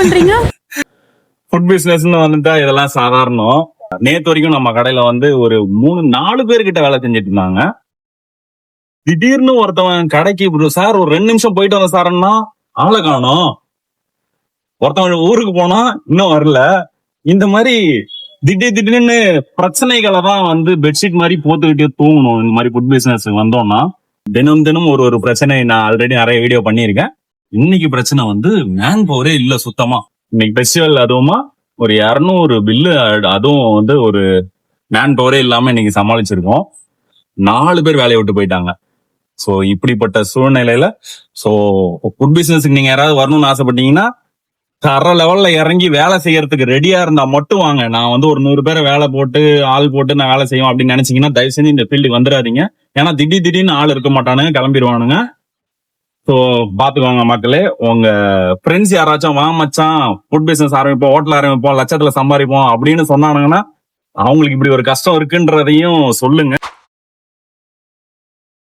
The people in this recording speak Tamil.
பண்றீங்க? ஃபுட் பிசினஸ்னு வந்துட்டா இதெல்லாம் சாதாரணம். நேத்து வரைக்கும் நம்ம கடையில வந்து ஒரு 3-4 பேர்கிட்ட வேலை செஞ்சுட்டு இருந்தாங்க. திடீர்னு ஒருத்தவன் கடைக்கு சார் ஒரு 2 நிமிஷம் போயிட்டு வந்த சார்ன்னா ஆளை காணோம். ஒருத்தவன் ஊருக்கு போனா இன்னும் வரல. இந்த மாதிரி திடீர்னு பிரச்சனைகளை தான் வந்து பெட்ஷீட் மாதிரி போத்துக்கிட்டே தூங்கணும். இந்த மாதிரி ஃபுட் பிசினஸ் வந்தோம்னா தினம் ஒரு பிரச்சனை நான் ஆல்ரெடி நிறைய வீடியோ பண்ணியிருக்கேன். இன்னைக்கு பிரச்சனை வந்து மேன் பவரே இல்ல சுத்தமா. இன்னைக்கு ஃபெஸ்டிவல் அதுவுமா ஒரு 200 பில்லு, அதுவும் வந்து ஒரு மேன் பவரே இல்லாம இன்னைக்கு சமாளிச்சிருக்கோம். 4 பேர் வேலையை விட்டு போயிட்டாங்க. சோ இப்படிப்பட்ட சூழ்நிலையில ஃபுட் பிசினஸ்க்கு நீங்க யாராவது வரணும்னு ஆசைப்பட்டீங்கன்னா தர லெவல்ல இறங்கி வேலை செய்யறதுக்கு ரெடியா இருந்தா மட்டும் வாங்க. நான் வந்து ஒரு 100 பேரை வேலை போட்டு ஆள் போட்டு நான் வேலை செய்வோம் அப்படின்னு நினைச்சீங்கன்னா தயவு செஞ்சு இந்த ஃபீல்டுக்கு வந்துடாதீங்க. ஏன்னா திடீர்னு ஆள் இருக்க மாட்டானுங்க, கிளம்பிடுவானுங்க. சோ பாத்துக்கோங்க மக்களே. உங்க ஃப்ரெண்ட்ஸ் யாராச்சும் வா மச்சான் ஃபுட் பிசினஸ் ஆரம்பிப்போம், ஹோட்டல் ஆரம்பிப்போம், லட்சத்துல சம்பாதிப்போம் அப்படின்னு சொன்னானுங்கன்னா அவங்களுக்கு இப்படி ஒரு கஷ்டம் இருக்குன்றதையும் சொல்லுங்க.